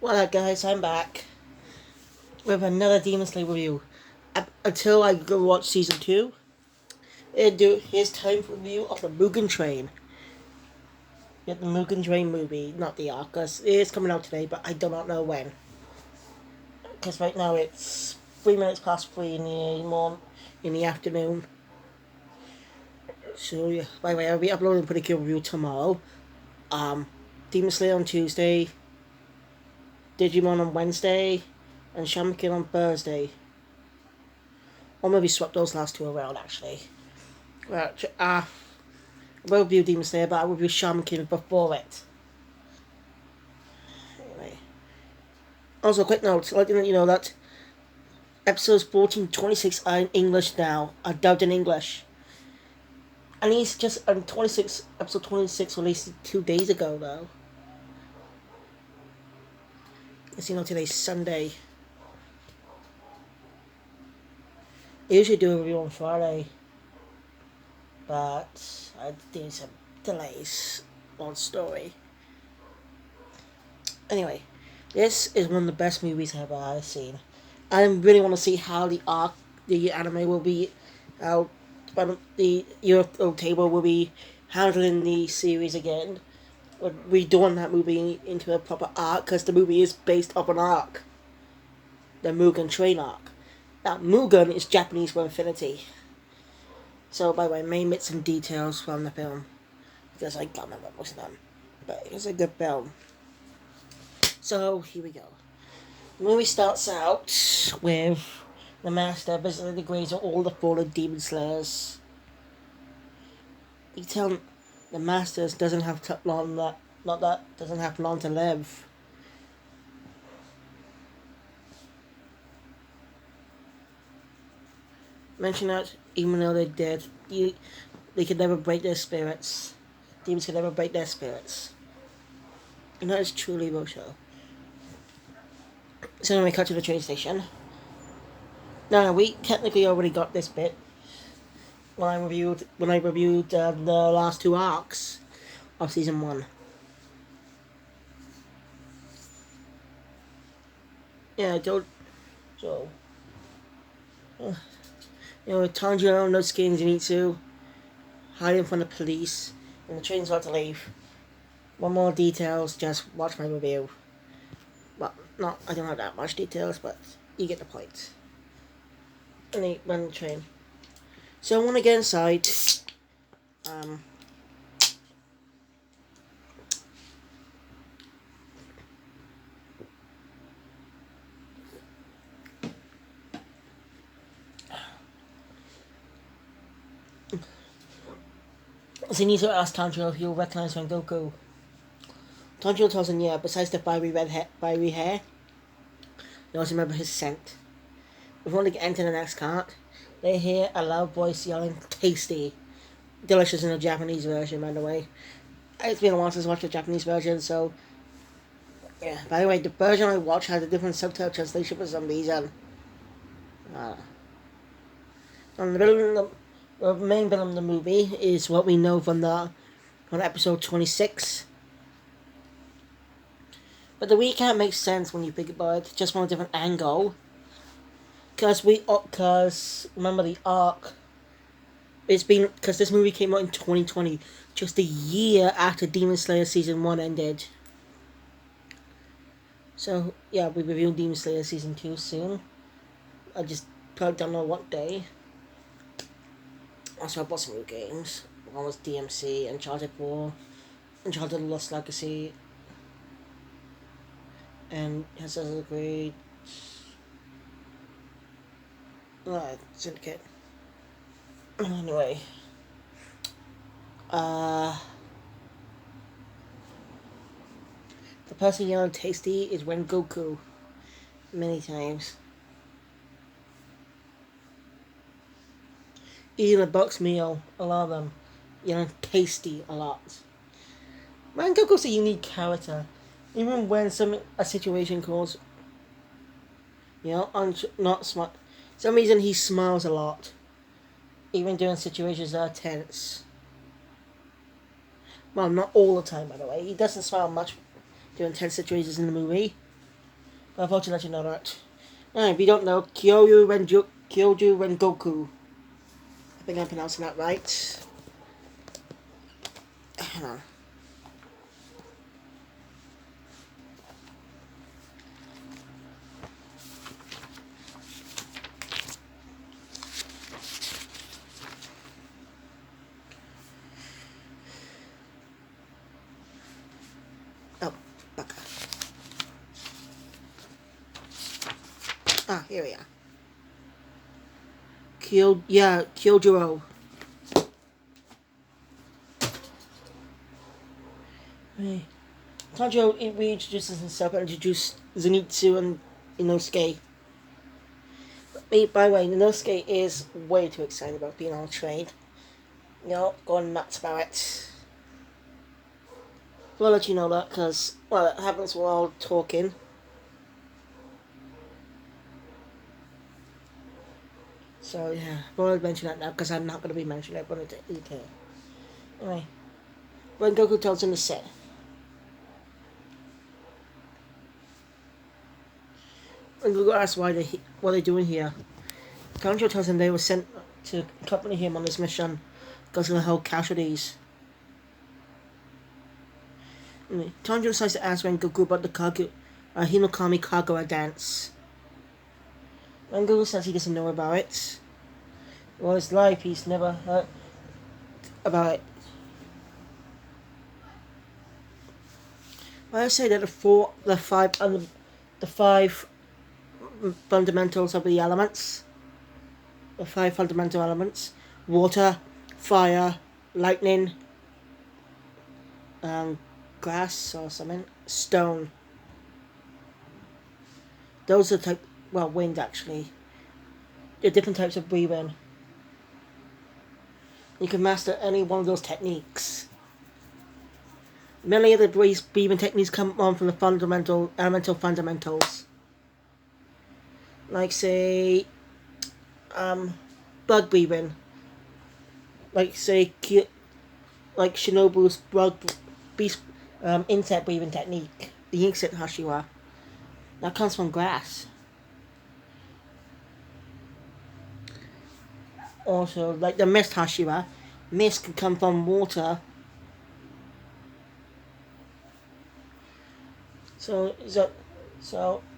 Well, guys, I'm back with another Demon Slayer review. Until I go watch season 2, here's time for review of the Mugen Train. Yeah, the Mugen Train movie, not the arc, 'cause it is coming out today, but I do not know when. Because right now it's 3 minutes past 3 in the afternoon. So yeah, by the way, I'll be uploading a pretty cool review tomorrow. Um, Demon Slayer on Tuesday, Digimon on Wednesday, and Shaman on Thursday. Or maybe swap those last two around, actually. Right, I will review Demon Slayer, but I will review Shaman King before it. Anyway. Also, quick note, I'd like to let you know that episodes 14 to 26 are in English now, are dubbed in English. And he's just, episode 26 released 2 days ago, though. As you know, today's Sunday. I usually do a review on Friday, but I did some delays on story. Anyway, this is one of the best movies I've ever seen. I really want to see how the anime will be, how the Euro table will be handling the series again. Redoing that movie into a proper arc, because the movie is based off an arc. The Mugen Train arc. Now, Mugen is Japanese for infinity. So, by the way, I may miss some details from the film, because I can't remember most of them. But it's a good film. So, here we go. The movie starts out with the Master visiting the graves of all the fallen Demon Slayers. You tell the Masters doesn't have doesn't have long to live. Mention that even though they're dead, they could never break their spirits. Demons could never break their spirits. And that is truly Rosho. So then we cut to the train station. Now we technically already got this bit when I reviewed the last two arcs of season 1. Yeah, I told so. Tanjiro, Nosuke, and Zenitsu hiding from the police, and the train's about to leave. One more details, just watch my review. Well, I don't have that much details, but you get the point. And they run the train. So I want to get inside. Zenitsu asks Tanjiro if he'll recognize Rengoku. Tanjiro tells him yeah, besides the fiery hair, he also remember his scent. Before they enter the next cart, they hear a loud voice yelling, "Tasty!" Delicious in the Japanese version, by the way. It's been a while since I watched the Japanese version, so... Yeah, by the way, the version I watched has a different subtitle translation for some reason. And the main villain of the movie is what we know from episode 26. But the recap makes sense when you think about it, just from a different angle. Because remember the arc, because this movie came out in 2020, just a year after Demon Slayer Season 1 ended. So, yeah, we'll be reviewing Demon Slayer Season 2 soon. I just probably don't know what day. Also, I bought some new games. One was DMC, Uncharted 4, Uncharted Lost Legacy, and Assassin's Creed. Syndicate. Anyway. The person yelling tasty is Rengoku. Many times. Eating a box meal, a lot of them. Yelling tasty a lot. Rengoku's a unique character. Even when a situation calls, not smart. For some reason he smiles a lot, even during situations that are tense. Well, not all the time, by the way. He doesn't smile much during tense situations in the movie. But I thought to let you know that. If you don't know, Kyoju Rengoku. I think I'm pronouncing that right. Hang on. Oh, baka. Ah, here we are. Kyojuro. Hey. Tanjiro reintroduces himself and introduced Zenitsu and Inosuke. By the way, Inosuke is way too excited about being on train. Going nuts about it. I'll let you know that because, well, it happens while talking. So, yeah, I won't mention that now because I'm not going to be mentioning it, but it okay. Anyway, when Goku tells him to sit. When Goku asks what they're doing here, Kanjo tells him they were sent to accompany him on this mission because of the whole casualties. Anyway, Tanjiro decides to ask Rengoku about the Hinokami Kagura dance. Rengoku says he doesn't know about it. All his life, he's never heard about it. I say that the five fundamentals of the elements, the five fundamental elements: water, fire, lightning, grass or something, stone. Those are wind actually. They're different types of breathing. You can master any one of those techniques. Many of the breathing techniques come on from the elemental fundamentals. Like say, bug breathing. Like say, like Shinobu's insect breathing technique, the insect Hashiwa. That comes from grass. Also, like the mist Hashiwa, mist can come from water. So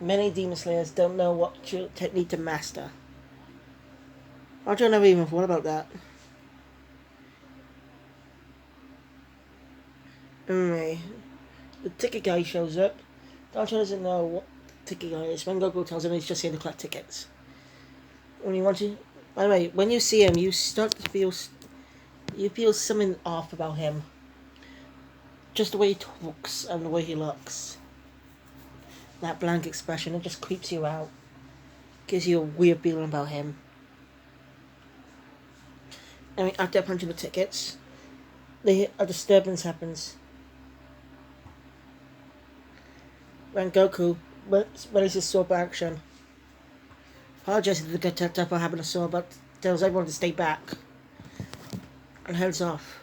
many demon slayers don't know what technique to master. I don't never even thought about that. Anyway, the ticket guy shows up. Tanjiro doesn't know what the ticket guy is. When Goku tells him he's just here to collect tickets. When you want to, by the way, when you see him, you start to feel something off about him. Just the way he talks and the way he looks. That blank expression, it just creeps you out. Gives you a weird feeling about him. Anyway, after punching the tickets, a disturbance happens. When Goku releases sword action. Apologizes to the detective for having a sword, but tells everyone to stay back. And heads off.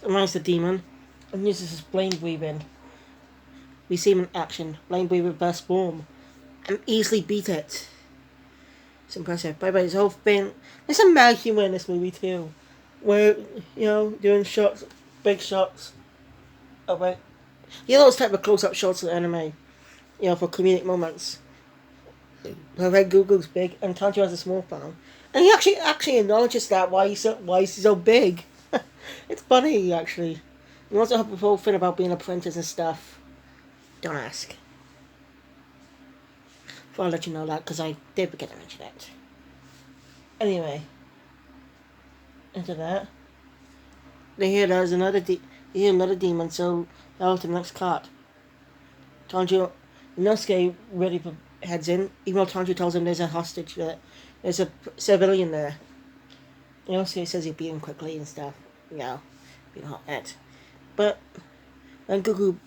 Reminds the demon and uses his flame breathing. We see him in action. Flame breathing burst form. And easily beat it. It's impressive. By the way, there's whole thing. There's some mad humor in this movie too. Where, doing shots, big shots. About those type of close-up shots of the anime. For comedic moments. Red Google's big and Tanjiro has a small farm. And he actually acknowledges that why he's so big. It's funny actually. He wants to have a whole thing about being an apprentice and stuff. Don't ask. I'll let you know that because I did forget to mention it. Anyway, into that, they hear there's another demon, so they'll to the next cart. Tanjiro, Inosuke ready for heads in, even though Tanjiro tells him there's a hostage there. There's a civilian there. Inosuke says he'll beat him quickly and stuff. Being a hot head. But when Goku,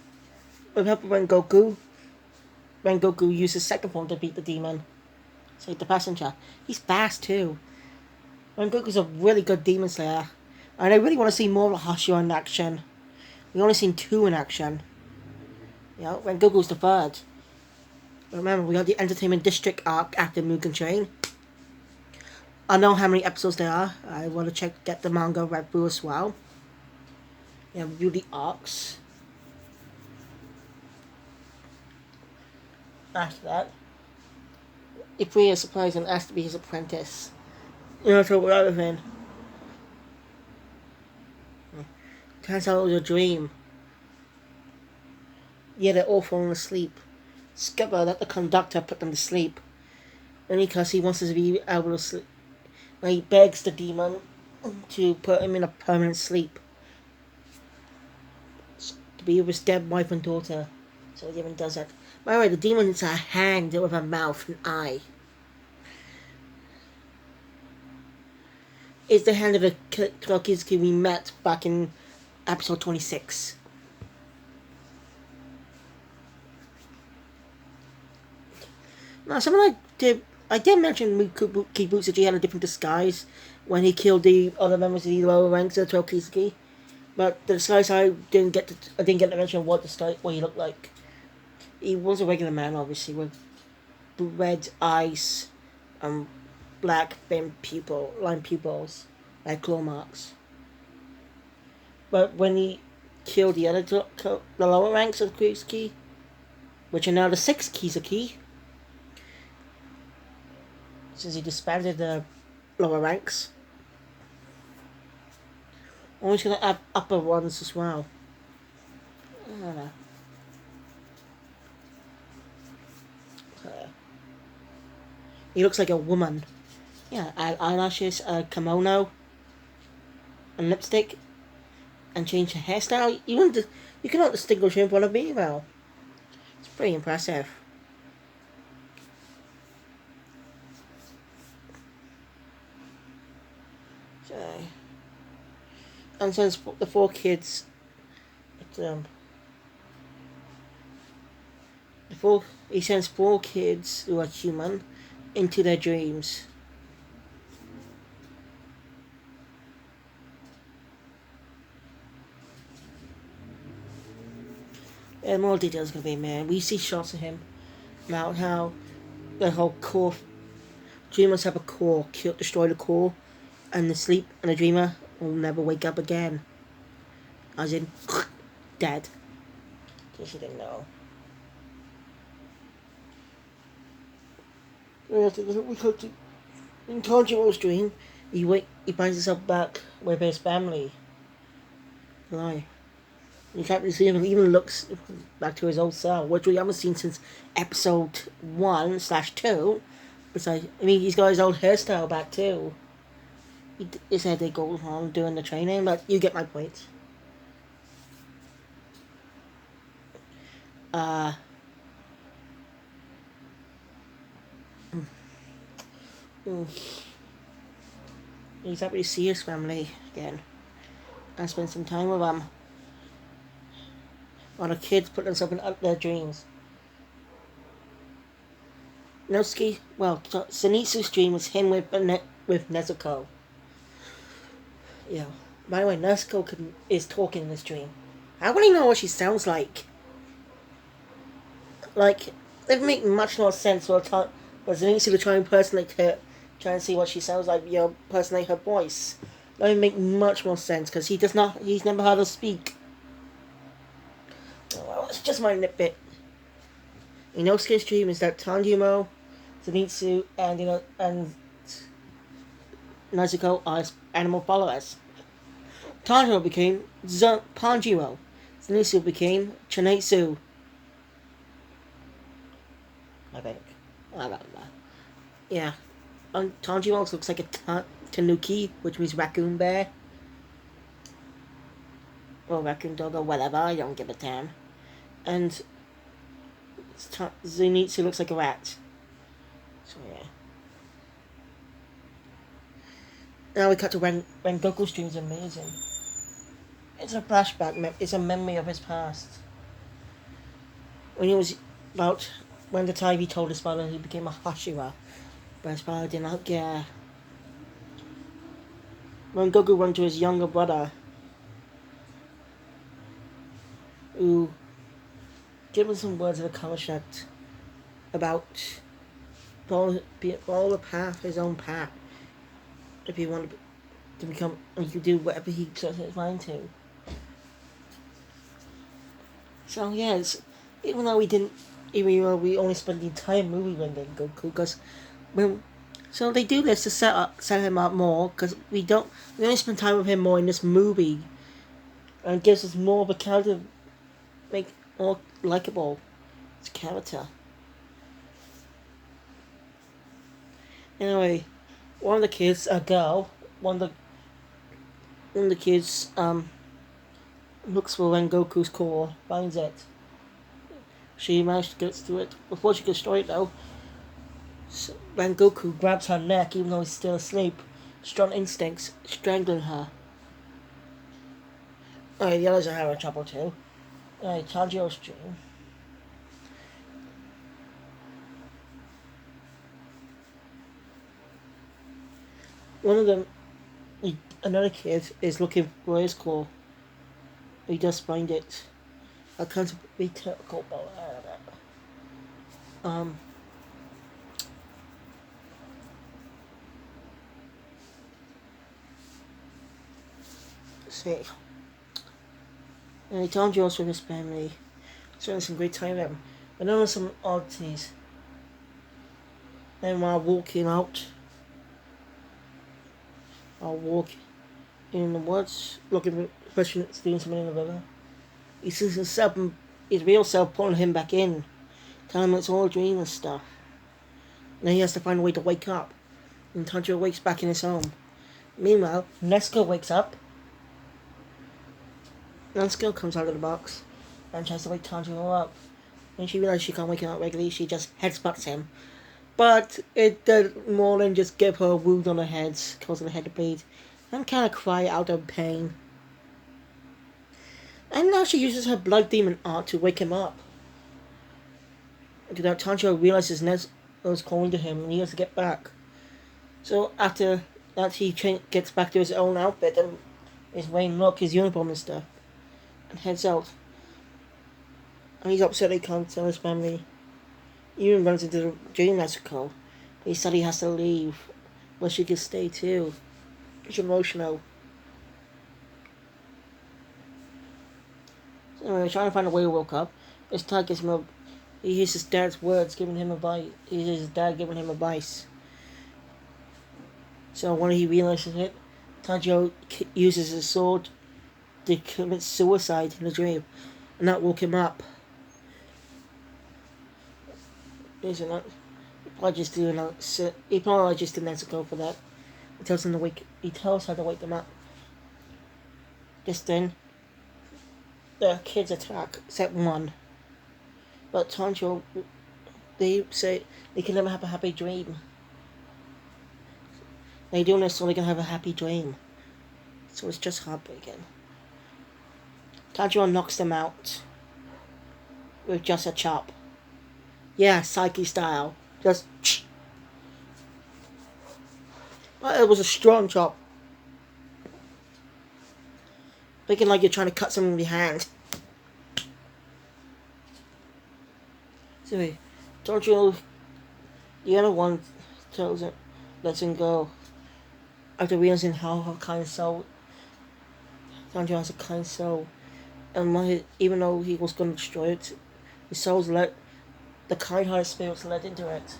with help of Goku uses second form to beat the demon. So the passenger. He's fast too. Goku's a really good demon slayer. And I really want to see more of Hashiwa in action. We've only seen 2 in action. You know, when Goku's the third. Remember, we got the Entertainment District arc after Mugen Train. I know how many episodes there are. I want to get the manga read through as well. Yeah, review the arcs. After that, if we are surprised and asked to be his apprentice. You know, so rather than turns out it was a dream. Yeah, they're all falling asleep. Skipper let the conductor put them to sleep. Only because he wants to be able to sleep. And he begs the demon to put him in a permanent sleep. To be with his dead wife and daughter. So the demon does that. By the way, the demon is a hand with a mouth and eye. It's the hand of the Tokizuki we met back in episode 26. Now, something I did mention Kibutsuji had a different disguise when he killed the other members of the lower ranks of Tokizuki. But the disguise I didn't get to mention what he looked like. He was a regular man, obviously, with red eyes and black thin line pupils, like claw marks. But when he killed the lower ranks of Kizuki, which are now the 6th Kizuki, since he disbanded the lower ranks, or he's going to add upper ones as well. I don't know. He looks like a woman. Yeah, eyelashes, a kimono, and lipstick, and change her hairstyle. You cannot distinguish him from a female. It's pretty impressive. Okay. And since the 4 kids, he sends 4 kids who are human into their dreams. And more details gonna be made. We see shots of him about how the whole core dreamers have a core, destroy the core, and the sleep and the dreamer will never wake up again. As in dead. In case you didn't know. In Tanjiro's dream, he finds himself back with his family. Lie. You can't really see him. He even looks back to his old self, which we haven't seen since episode 1/2. Besides, I mean, he's got his old hairstyle back too. His head they go on doing the training, but you get my point. He's happy to see his family again and spend some time with them. While the kids put themselves in their dreams. Zenitsu's dream was him with Nezuko. Yeah. By the way, Nezuko is talking in this dream. I want to know what she sounds like. Like, it would make much more sense for Zenitsu to try and impersonate her, try and see what she sounds like, impersonate her voice. That would make much more sense, because he's never heard her speak. Well, it's just my nitbit. Inosuke's dream is that Tanjiro, Zenitsu, and Nezuko are his animal followers. Tanjiro became Panjiro. Zenitsu became Chinetsu. I think. I don't know. Yeah. Tanjiro looks like a tanuki, which means raccoon bear. Or raccoon dog or whatever, I don't give a damn. And Zenitsu looks like a rat. So yeah. Now we cut to when Goku's dream is amazing. It's a flashback, it's a memory of his past. When the time he told his father he became a Hashira. But his father did not care. When Goku went to his younger brother, who give him some words of encouragement about follow the path, his own path. If he wanted to become, he could do whatever he sets his mind to. So yes, even though we didn't, even though we only spent the entire movie rendering Goku, because when so they do this to set him up more, because we only spend time with him more in this movie, and it gives us more of a character, make more likable, his character. Anyway, one of the kids, a girl, one of the kids looks for Rengoku's core, finds it. She managed to get through it. Before she could destroy it though, Rengoku grabs her neck even though he's still asleep. Strong instincts, strangling her. Alright, the others are having trouble too. Alright, Tanjiro's dream. One of them, another kid, is looking for his core. He does find it. I can't be technical about that. See. And he Tanjiro's with his family. Spending some great time with them. But there were some oddities. And while walking out, I'll walk in the woods, looking for doing something in the river. He sees his real self pulling him back in, telling him it's all a dream and stuff. And then he has to find a way to wake up. And Tanjiro wakes back in his home. Meanwhile, Nezuko wakes up. Nezuko comes out of the box and tries to wake Tanjiro up. When she realizes she can't wake him up regularly, she just headbutts him. But it did more than just give her a wound on her head, causing her head to bleed, and kind of cry out of pain. And now she uses her blood demon art to wake him up. And that Tanjiro realizes Nezuko is calling to him and he has to get back. So after that he gets back to his own outfit and is wearing his uniform and stuff, and heads out. And he's upset he can't tell his family. He even runs into the dream Nezuko. He said he has to leave, but she could stay too. It's emotional. So anyway, trying to find a way to wake up. His dad gives him he hears his dad's words giving him advice. He hears his dad giving him advice. So when he realizes it, Tanjiro uses his sword to commit suicide in the dream, and that woke him up. Isn't it? He apologizes to Nezuko for that. He tells her to wake them up. Just then, the kids attack, except one. But Tanjiro, they say they can never have a happy dream. They do this so they can have a happy dream. So it's just heartbreaking. Tanjiro knocks them out with just a chop. Yeah, Psyche style. Just. But it was a strong chop. Making like you're trying to cut someone with your hand. So, Tanjiro, the other one tells him, lets him go. After realizing how her kind soul, Tanjiro has a kind soul. And even though he was going to destroy it, his soul's the kind-hearted spirits led into it.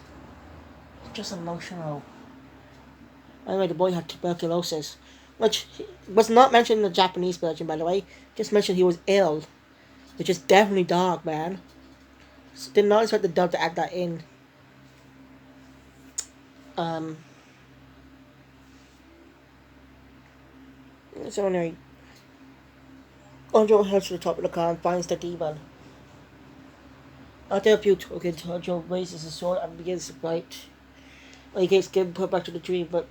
It's just emotional. Anyway, the boy had tuberculosis, which was not mentioned in the Japanese version, by the way. Just mentioned he was ill, which is definitely dark, man. So did not expect the dub to add that in. So anyway, Tanjiro heads to the top of the car and finds the demon. After a few tokens, Tanjiro raises his sword and begins to fight. Well, he gets put back to the dream, but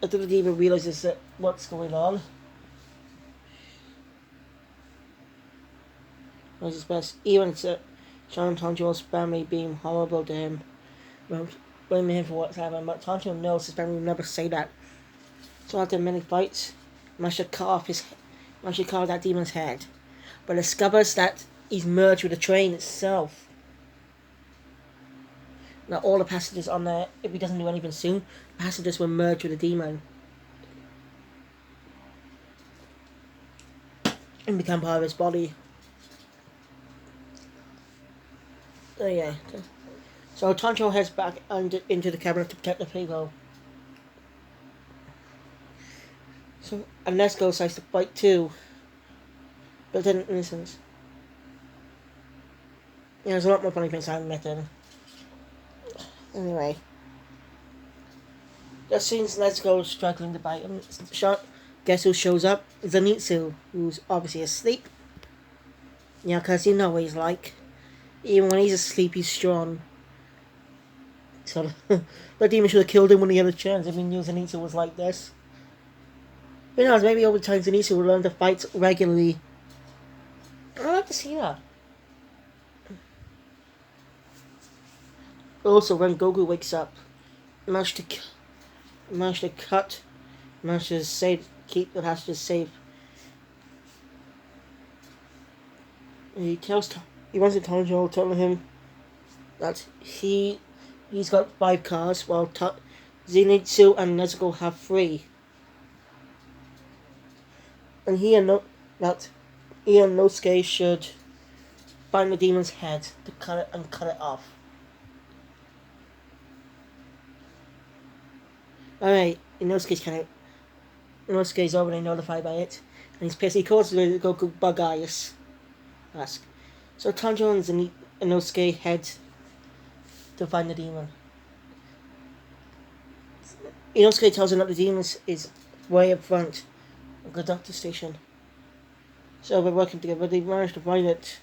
after the demon realizes what's going on, does his best. Even showing Tanjiro's family being horrible to him, blaming him for what's happened. But Tanjiro knows his family will never say that. So after many fights, managed to cut that demon's head, but discovers that he's merged with the train itself. Now all the passengers on there, if he doesn't do anything soon, passengers will merge with the demon and become part of his body. Oh yeah. So Tanjiro heads back into the cabinet to protect the people. So and Nezuko decides to fight too, but then innocence. Yeah, there's a lot more funny things happening. Anyway, just since Nezuko struggling to bite him, guess who shows up? Zenitsu, who's obviously asleep. Yeah, because you know what he's like. Even when he's asleep, he's strong. So the demon should have killed him when he had a chance if he knew Zenitsu was like this. Who knows, maybe over time Zenitsu will learn to fight regularly. I'd like to see that. Also, when Goku wakes up, managed to keep the passengers safe. And he wants to tell Tanjiro, telling him that he's got 5 cars, while Zenitsu and Nezuko have 3. And Nosuke should find the demon's head to cut it off. Alright, Inosuke's already notified by it, and he's pissed. He calls the Goku Bug Eyes. So Tanjiro and Inosuke head to find the demon. Inosuke tells him that the demon is way up front of the doctor station. So they're working together, but they managed to find it.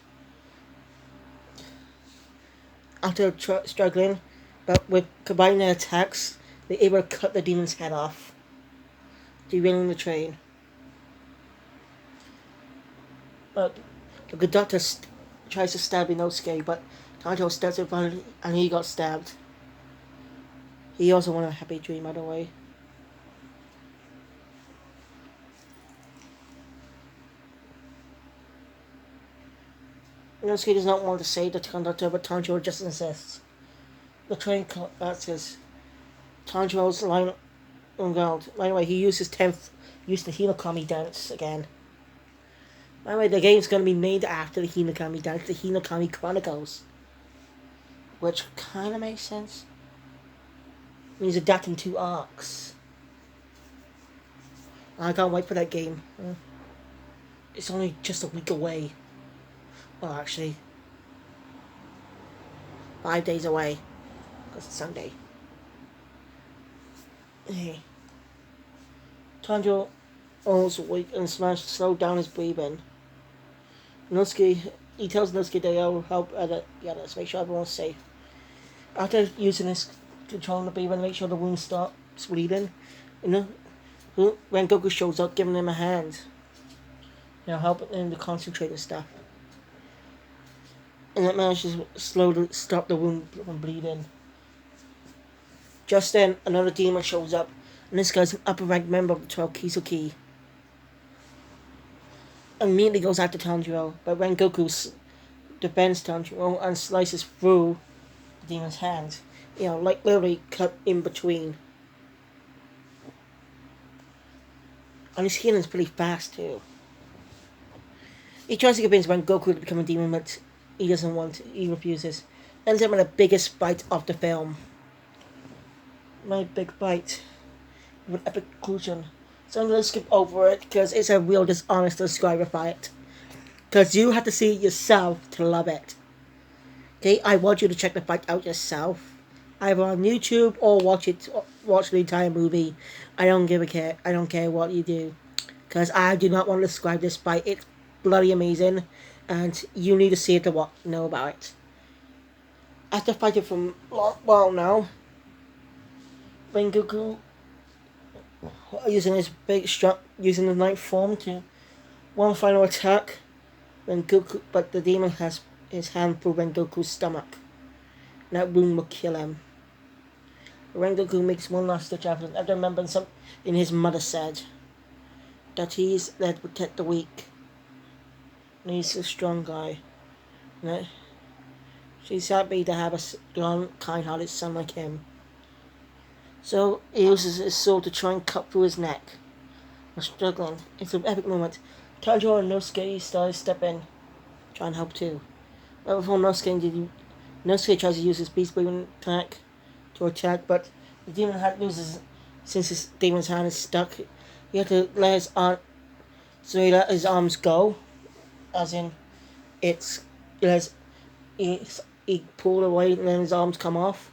After struggling, but with combining their attacks, they're able to cut the demon's head off, derailing the train. But the good doctor tries to stab Inosuke, but Tanjiro steps in front and he got stabbed. He also wanted a happy dream, by the way. Inosuke does not want to save the conductor, but Tanjiro just insists. The train collapses. Tanjiro's line on ground. By the way, he used the Hinokami dance again. By the way, the game's going to be named after the Hinokami dance, the Hinokami Chronicles. Which kind of makes sense. It means adapting 2 arcs. I can't wait for that game. It's only just a week away. Well, actually, 5 days away. Because it's Sunday. Hey. Tanjiro almost awake and smashed to slow down his breathing. He tells Nosuke that he'll help let's make sure everyone's safe. After using his control on the breathing to make sure the wound stops bleeding, when Goku shows up, giving him a hand. Helping him to concentrate and stuff. And that manages to slowly stop the wound from bleeding. Just then, another demon shows up, and this guy's an upper-ranked member of the 12 Kizuki. Immediately goes after Tanjiro, but when Goku defends Tanjiro and slices through the demon's hands, like literally cut in between. And his healing's pretty fast too. He tries to convince Van Goku to become a demon, but he doesn't want to. He refuses. Ends up with the biggest fight of the film. My big fight. With epic conclusion. So I'm going to skip over it because it's a real dishonest to describe a fight. Because you have to see it yourself to love it. Okay, I want you to check the fight out yourself. Either on YouTube or watch the entire movie. I don't care. I don't care what you do. Because I do not want to describe this fight. It's bloody amazing. And you need to see it to know about it. After fighting for a while now, when Goku using his using the ninth form to one final attack, but the demon has his hand through Rengoku's stomach. And that wound will kill him. Rengoku makes one last ditch effort after remembering something his mother said. That he's there to protect the weak. And he's a strong guy. Right? She's happy to have a strong, kind-hearted son like him. So he uses his sword to try and cut through his neck. While struggling, it's an epic moment. Tanjiro and Nosuke start to step in, try and help too. But before Nosuke tries to use his beast breathing attack to attack, but the demon hand loses since his demon's hand is stuck. He had to let his arm, so he let his arms go, as in it's he lets he pulled away and then his arms come off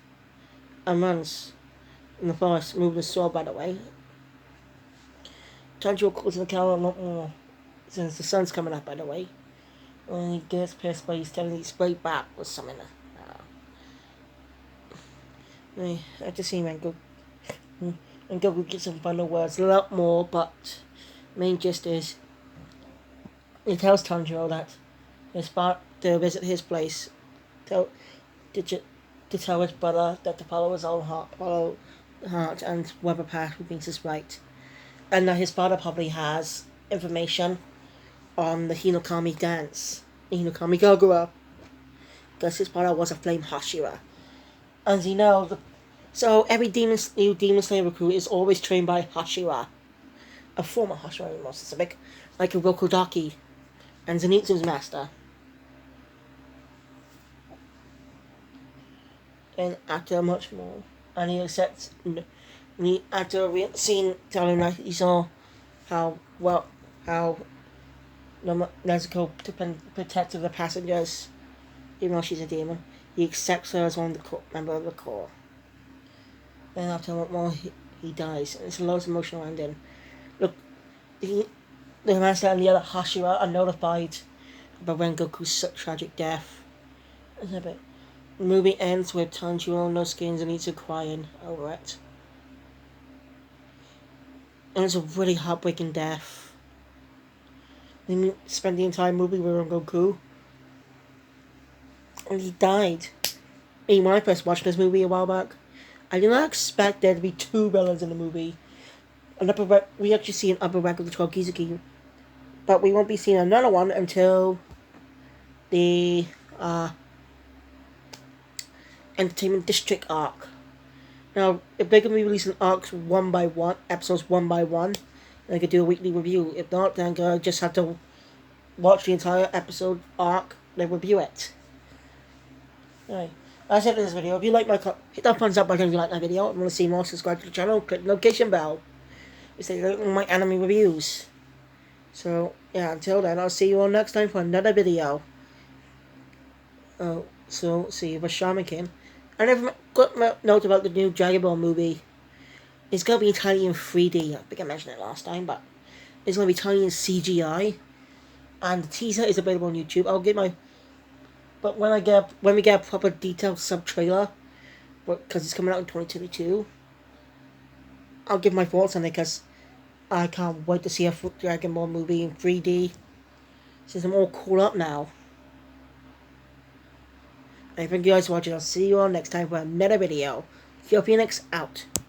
and runs in the forest, moving the sword by the way. Tanjiro calls in the camera a lot more since the sun's coming up by the way. When he gets pissed by he's telling he's straight back with something. I have to see him and Goku gets some final words, a lot more, but main gist is he tells Tanjiro that his part to visit his place, to tell his brother that to follow his own heart and whatever path he thinks is right, and that his father probably has information on the Hinokami dance, the Hinokami Kagura, because his father was a flame Hashira. As you know, so every new Demon Slayer recruit is always trained by Hashira, a former Hashira to be more specific, like a Rokodaki, and Zenitsu's master. And after much more, and he accepts, after a scene telling that he saw how Nezuko protected the passengers, even though she's a demon. He accepts her as one of the member of the Corps. Then after a lot more, he dies, and it's a lot of emotional ending. Look, the master and the other Hashira are notified about Rengoku's tragic death. That's a bit. The movie ends with Tanjiro, Nosuke, and Zenitsu crying over it. And it's a really heartbreaking death. They spent the entire movie with Rengoku. And he died. When I first watched this movie a while back, I did not expect there to be two villains in the movie. We actually see an upper rank of the 12 Kizuki. But we won't be seeing another one until the Entertainment District arc. Now, if they're going to be releasing arcs one by one, episodes one by one, then I could do a weekly review. If not, then I just have to watch the entire episode arc, then review it. Anyway, that's it for this video. If you like my hit that thumbs up button if you like my video. If you want to see more, subscribe to the channel, click the notification bell. It's like my anime reviews. So, yeah, until then, I'll see you all next time for another video. So, see you for Shaman King. And if got note about the new Dragon Ball movie, it's going to be tiny in 3D. I think I mentioned it last time, but it's going to be tiny in CGI. And the teaser is available on YouTube. I'll get my... But when we get a proper detailed sub-trailer, because it's coming out in 2022, I'll give my thoughts on it, because I can't wait to see a Dragon Ball movie in 3D, since I'm all caught up now. And thank you guys for watching. I'll see you all next time for another video. Phoenix out.